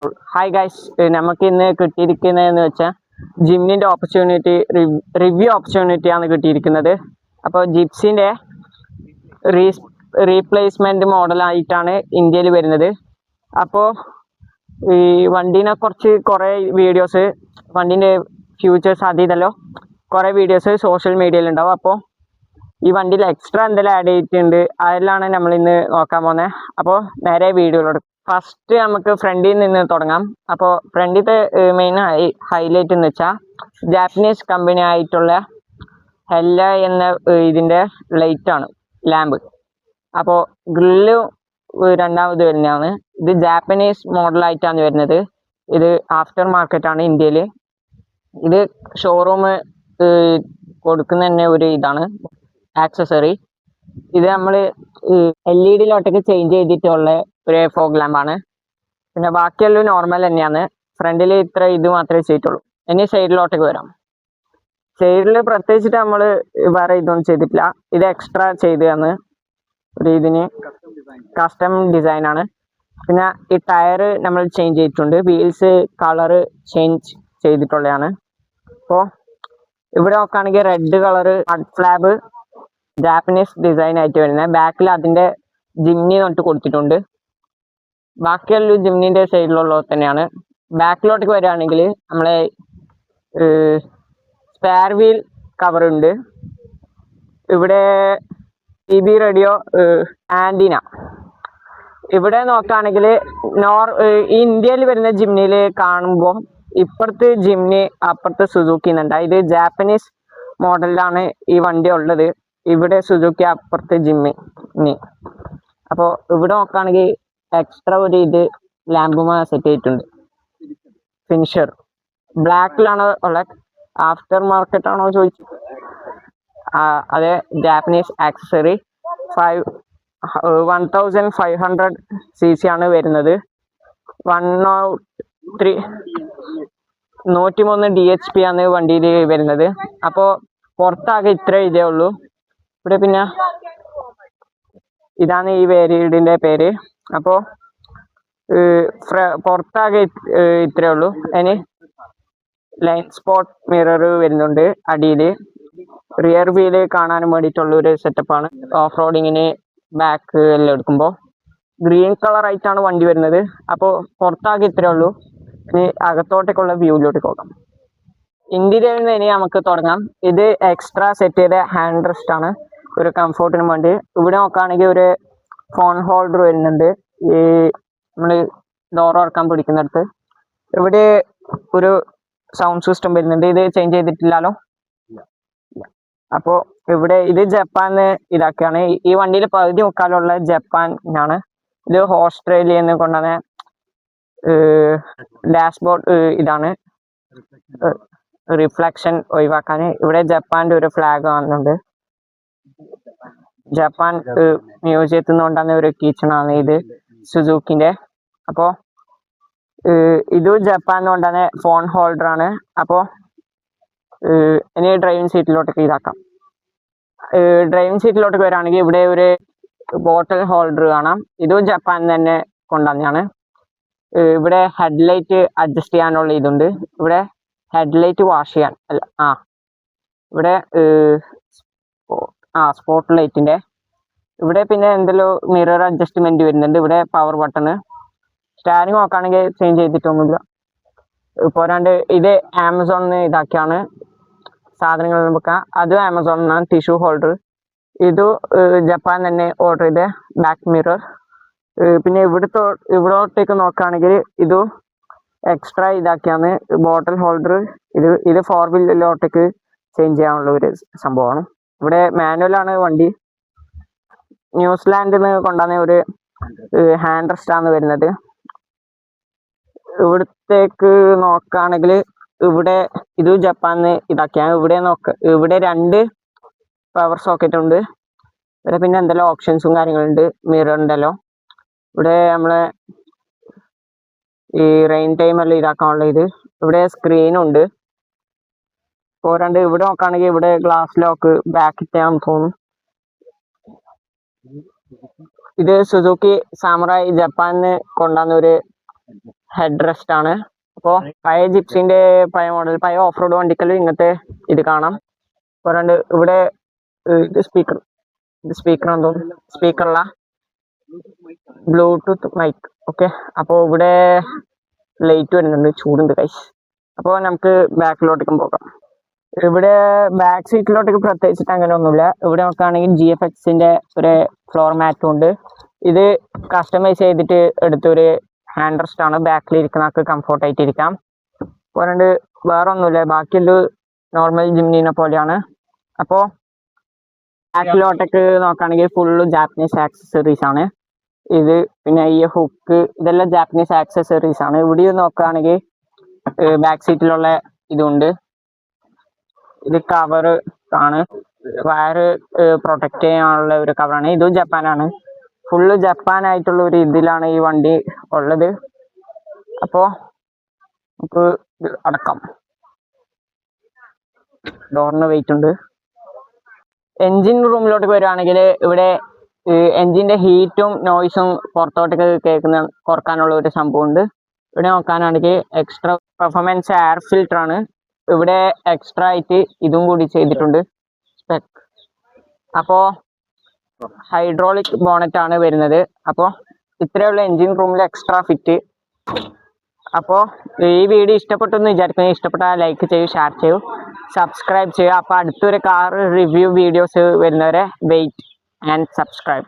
Hi guys, നമുക്ക് ഇന്ന് കിട്ടിയിരിക്കുന്നതെന്ന് വെച്ചാൽ ജിമ്മിൻ്റെ ഓപ്പർച്യൂണിറ്റി റിവ്യൂ ഓപ്പർച്യൂണിറ്റിയാണ് കിട്ടിയിരിക്കുന്നത്. അപ്പോൾ ജിപ്സിൻ്റെ റീപ്ലേസ്മെൻറ്റ് മോഡലായിട്ടാണ് ഇന്ത്യയിൽ വരുന്നത്. അപ്പോൾ ഈ വണ്ടീനെ കുറേ വീഡിയോസ്, വണ്ടീൻ്റെ ഫ്യൂച്ചേഴ്സ് അത് ഇതല്ലോ കുറേ വീഡിയോസ് സോഷ്യൽ മീഡിയയിലുണ്ടാവും. അപ്പോൾ ഈ വണ്ടിയിൽ എക്സ്ട്രാ എന്തെങ്കിലും ആഡ് ചെയ്തിട്ടുണ്ട്, അതിലാണ് നമ്മൾ ഇന്ന് നോക്കാൻ പോകുന്നത്. അപ്പോൾ നേരെ വീഡിയോയിലോട്ട്. ഫസ്റ്റ് നമുക്ക് ഫ്രണ്ടിൽ നിന്ന് തുടങ്ങാം. അപ്പോൾ ഫ്രണ്ടിലത്തെ മെയിൻ ഹൈലൈറ്റ് എന്ന് വെച്ചാൽ ജാപ്പനീസ് കമ്പനി ആയിട്ടുള്ള ഹെല്ല എന്ന ഇതിൻ്റെ ലൈറ്റാണ്, ലാമ്പ്. അപ്പോൾ ഗ്രില്ല് രണ്ടാമത് വരുന്നതാണ്. ഇത് ജാപ്പനീസ് മോഡലായിട്ടാണ് വരുന്നത്. ഇത് ആഫ്റ്റർ മാർക്കറ്റാണ് ഇന്ത്യയിൽ. ഇത് ഷോറൂം കൊടുക്കുന്ന തന്നെ ഒരു ഇതാണ് ആക്സസറി. ഇത് നമ്മൾ LED ചേഞ്ച് ചെയ്തിട്ടുള്ള ഒരു ഫോഗ് ലാമ്പാണ്. പിന്നെ ബാക്കിയെല്ലാം നോർമൽ തന്നെയാണ്. ഫ്രണ്ടിൽ ഇത്ര ഇത് മാത്രമേ ചെയ്തിട്ടുള്ളൂ. ഇനി സൈഡിലോട്ടേക്ക് വരാം. സൈഡിൽ പ്രത്യേകിച്ചിട്ട് നമ്മൾ വേറെ ഇതൊന്നും ചെയ്തിട്ടില്ല. ഇത് എക്സ്ട്രാ ചെയ്തതാണ്, ഒരു ഇതിന് കസ്റ്റം ഡിസൈനാണ്. പിന്നെ ഈ ടയർ നമ്മൾ ചേഞ്ച് ചെയ്തിട്ടുണ്ട്. വീൽസ് കളറ് ചേഞ്ച് ചെയ്തിട്ടുള്ളതാണ്. അപ്പോൾ ഇവിടെ നോക്കുകയാണെങ്കിൽ red colour mud flap Japanese design ആയിട്ട് വരുന്നത്. ബാക്കിൽ അതിൻ്റെ ജിംനി തൊട്ട് കൊടുത്തിട്ടുണ്ട്. ബാക്കിയെല്ലാം ജിംനിൻ്റെ സൈഡിലുള്ളത് തന്നെയാണ്. ബാക്കിലോട്ടേക്ക് വരികയാണെങ്കിൽ നമ്മളെ സ്പെയർ വീൽ കവറുണ്ട്. ഇവിടെ CB റേഡിയോ ആൻറ്റീന. ഇവിടെ നോക്കുകയാണെങ്കിൽ ഇന്ത്യയിൽ വരുന്ന ജിംനിയിൽ കാണുമ്പോൾ ഇപ്പുറത്ത് ജിംനി അപ്പുറത്ത് സുസുക്കി എന്നുണ്ട്. ഇത് ജാപ്പനീസ് മോഡലിലാണ് ഈ വണ്ടി ഉള്ളത്. ഇവിടെ സുസുക്കി അപ്പുറത്ത് ജിംനി. അപ്പോൾ ഇവിടെ നോക്കുകയാണെങ്കിൽ എക്സ്ട്രാ ഒരു ഇത് ലാമ്പുമായി സെറ്റ് ചെയ്തിട്ടുണ്ട്. ഫിനിഷർ ബ്ലാക്കിലാണ് ഉള്ളത്. ആഫ്റ്റർ മാർക്കറ്റ് ആണോ ചോദിച്ചു? അതെ, ജാപ്പനീസ് ആക്സസറി. 1500 cc ആണ് വരുന്നത്. 103 DHP ആണ് വണ്ടിയിൽ വരുന്നത്. അപ്പോൾ പുറത്താകെ ഇത്ര ഇതേ ഉള്ളൂ. ഇവിടെ പിന്നെ ഇതാണ് ഈ വേരിയന്റിന്റെ പേര്. അപ്പോൾ പുറത്താകെ ഇത്രേ ഉള്ളൂ. ഇനി ലൈൻ സ്പോട്ട് മിറർ വരുന്നുണ്ട് അടിയിൽ. റിയർ വീല് കാണാനും വേണ്ടിയിട്ടുള്ള ഒരു സെറ്റപ്പാണ്. ഓഫ് റോഡിങ്ങിന് ബാക്ക് എല്ലാം എടുക്കുമ്പോൾ ഗ്രീൻ കളർ ആയിട്ടാണ് വണ്ടി വരുന്നത്. അപ്പോൾ പുറത്താകെ ഇത്രേ ഉള്ളൂ. ഇനി അകത്തോട്ടേക്കുള്ള വ്യൂവിലോട്ട് പോകാം. ഇന്ത്യയിൽ നിന്ന് ഇനി നമുക്ക് തുടങ്ങാം. ഇത് എക്സ്ട്രാ സെറ്റ് ചെയ്ത ഹാൻഡ് റെസ്റ്റ് ആണ്, ഒരു കംഫോർട്ടിന് വേണ്ടി. ഇവിടെ നോക്കുകയാണെങ്കിൽ ഒരു ഫോൺ ഹോൾഡർ വരുന്നുണ്ട്. ഈ നമ്മൾ ഡോർ തുറക്കാൻ പിടിക്കുന്നിടത്ത് ഇവിടെ ഒരു സൗണ്ട് സിസ്റ്റം വരുന്നുണ്ട്. ഇത് ചേഞ്ച് ചെയ്തിട്ടില്ലല്ലോ. അപ്പോൾ ഇവിടെ ഇത് ജപ്പാന് ഇതാക്കിയാണ്. ഈ വണ്ടിയിൽ പകുതി മുക്കാലുള്ള ജപ്പാനാണ്. ഇത് ഓസ്ട്രേലിയയിൽ നിന്ന് കൊണ്ടുവന്ന ഡാഷ്ബോർഡ് ഇതാണ്, റിഫ്ലക്ഷൻ ഒഴിവാക്കാൻ. ഇവിടെ ജപ്പാന്റെ ഒരു ഫ്ലാഗ് കാണുന്നുണ്ട്. ജപ്പാൻ മ്യൂസിയത്തിൽ നിന്ന് കൊണ്ടുവന്ന ഒരു കിച്ചണാണ് ഇത്, സുസുക്കിന്റെ. അപ്പോൾ ഇത് ജപ്പാൻ കൊണ്ടുവന്ന ഫോൺ ഹോൾഡർ ആണ്. അപ്പോൾ ഇനി ഡ്രൈവിംഗ് സീറ്റിലോട്ടൊക്കെ ഇതാക്കാം. ഡ്രൈവിംഗ് സീറ്റിലോട്ടൊക്കെ വരികയാണെങ്കിൽ ഇവിടെ ഒരു ബോട്ടിൽ ഹോൾഡർ കാണാം. ഇതും ജപ്പാൻ തന്നെ കൊണ്ടുവന്നതാണ്. ഇവിടെ ഹെഡ്ലൈറ്റ് അഡ്ജസ്റ്റ് ചെയ്യാനുള്ള ഇതുണ്ട്. ഇവിടെ ഹെഡ്ലൈറ്റ് വാഷ് ചെയ്യാൻ ഇവിടെ സ്പോട്ട് ലൈറ്റിന്റെ. ഇവിടെ പിന്നെ എന്തെല്ലോ മിറർ അഡ്ജസ്റ്റ്മെന്റ് വരുന്നുണ്ട്. ഇവിടെ പവർ ബട്ടണ്. സ്റ്റാരിങ് നോക്കുകയാണെങ്കിൽ ചേഞ്ച് ചെയ്തിട്ടൊന്നുമില്ല. പോരാണ്ട് ഇത് ആമസോണിന് ഇതാക്കിയാണ് സാധനങ്ങൾ വെക്കാം. അതും ആമസോണിനാണ്. ടിഷ്യൂ ഹോൾഡർ ഇത് ജപ്പാൻ തന്നെ ഓർഡർ ചെയ്ത ബാക്ക് മിറർ. പിന്നെ ഇവിടോട്ടേക്ക് നോക്കുകയാണെങ്കിൽ ഇത് എക്സ്ട്രാ ഇതാക്കിയാണ് ബോട്ടിൽ ഹോൾഡർ. ഇത് 4 വീലിലോട്ടേക്ക് ചേഞ്ച് ചെയ്യാനുള്ള ഒരു സംഭവമാണ്. ഇവിടെ മാനുവലാണ് വണ്ടി. ന്യൂസിലാൻഡിൽ നിന്ന് കൊണ്ടുവന്ന ഒരു ഹാൻഡ് റെസ്റ്റ് ആണ് വരുന്നത്. ഇവിടത്തേക്ക് നോക്കുകയാണെങ്കിൽ ഇവിടെ ഇത് ജപ്പാന് ഇതാക്കിയാണ്. ഇവിടെ 2 പവർ സോക്കറ്റ് ഉണ്ട്. ഇവിടെ പിന്നെ എന്തെല്ലാം ഓപ്ഷൻസും കാര്യങ്ങളുണ്ട്. മിറർ ഉണ്ടല്ലോ. ഇവിടെ നമ്മളെ ഈ റെയിൻ ടൈം എല്ലാം ഇതാക്കാനുള്ള ഇത്. ഇവിടെ സ്ക്രീനുണ്ട്. പോരാണ്ട് ഇവിടെ നോക്കുകയാണെങ്കിൽ ഇവിടെ ഗ്ലാസ് ലോക്ക് ബാക്ക് ഇട്ടാന്ന് തോന്നുന്നു. ഇത് സുസുക്കി സാമുറായി ജപ്പാനിന്ന് കൊണ്ടുവന്ന ഒരു ഹെഡ് റെസ്റ്റ് ആണ്. അപ്പോൾ പഴയ ജിപ്സിന്റെ പഴയ മോഡൽ പഴയ ഓഫ് റോഡ് വണ്ടിക്കൽ ഇങ്ങനത്തെ ഇത് കാണാം. പോരാണ്ട് ഇവിടെ ഇത് സ്പീക്കർ എന്തോ സ്പീക്കറല്ല, ബ്ലൂടൂത്ത് മൈക്ക്. ഓക്കെ, അപ്പോൾ ഇവിടെ ലൈറ്റ് വരുന്നുണ്ട്, ചൂടുണ്ട് കൈസ്. അപ്പോൾ നമുക്ക് ബാക്കിലോട്ടേക്കും പോകാം. ഇവിടെ ബാക്ക് സീറ്റിലോട്ടേക്ക് പ്രത്യേകിച്ചിട്ട് അങ്ങനെ ഒന്നുമില്ല. ഇവിടെ നോക്കുകയാണെങ്കിൽ GFXന്റെ ഒരു ഫ്ലോർ മാറ്റും ഉണ്ട്. ഇത് കസ്റ്റമൈസ് ചെയ്തിട്ട് എടുത്തൊരു ഹാൻഡ് റെസ്റ്റ് ആണ്. ബാക്കിൽ ഇരിക്കുന്നവർക്ക് കംഫോർട്ട് ആയിട്ട് ഇരിക്കാം. പോരാണ്ട് വേറെ ഒന്നുമില്ല, ബാക്കിയുള്ളത് നോർമൽ ജിംനീനെ പോലെയാണ്. അപ്പോൾ ബാക്കിലോട്ടേക്ക് നോക്കുകയാണെങ്കിൽ ഫുള്ള് ജാപ്പനീസ് ആക്സസറീസ് ആണ് ഇത്. പിന്നെ ഈ ഹുക്ക് ഇതെല്ലാം ജാപ്പനീസ് ആക്സസറീസ് ആണ്. ഇവിടെ നോക്കുകയാണെങ്കിൽ ബാക്ക് സീറ്റിലുള്ള ഇതുണ്ട്. ഇത് കവർ ആണ്, വയറ് പ്രൊട്ടക്ട് ചെയ്യാനുള്ള ഒരു കവറാണ്. ഇതും ജപ്പാനാണ്. ഫുള്ള് ജപ്പാനായിട്ടുള്ള ഒരു ഇതിലാണ് ഈ വണ്ടി ഉള്ളത്. അപ്പോൾ നമുക്ക് അടക്കാം. ഡോറിന് വെയിറ്റ് ഉണ്ട്. എൻജിൻ റൂമിലോട്ട് വരുവാണെങ്കിൽ ഇവിടെ എൻജിന്റെ ഹീറ്റും നോയ്സും പുറത്തോട്ടേക്ക് കേൾക്കുന്ന കുറക്കാനുള്ള ഒരു സംഭവം ഉണ്ട്. ഇവിടെ നോക്കാനാണെങ്കിൽ എക്സ്ട്രാ പെർഫോമൻസ് എയർ ഫിൽറ്റർ ആണ്. ഇവിടെ എക്സ്ട്രാ ആയിട്ട് ഇതും കൂടി ചെയ്തിട്ടുണ്ട് സ്പെക്. അപ്പോൾ ഹൈഡ്രോളിക് ബോണറ്റ് ആണ് വരുന്നത്. അപ്പോൾ ഇത്രയുള്ള എൻജിൻ റൂമിൽ എക്സ്ട്രാ ഫിറ്റ്. അപ്പോൾ ഈ വീഡിയോ ഇഷ്ടപ്പെട്ടെന്ന് വിചാരിക്കുന്നു. ഇഷ്ടപ്പെട്ടാൽ ലൈക്ക് ചെയ്യൂ, ഷെയർ ചെയ്യൂ, സബ്സ്ക്രൈബ് ചെയ്യുക. അപ്പോൾ അടുത്തൊരു കാർ റിവ്യൂ വീഡിയോസ് വരുന്നവരെ വെയിറ്റ് ആൻഡ് സബ്സ്ക്രൈബ്.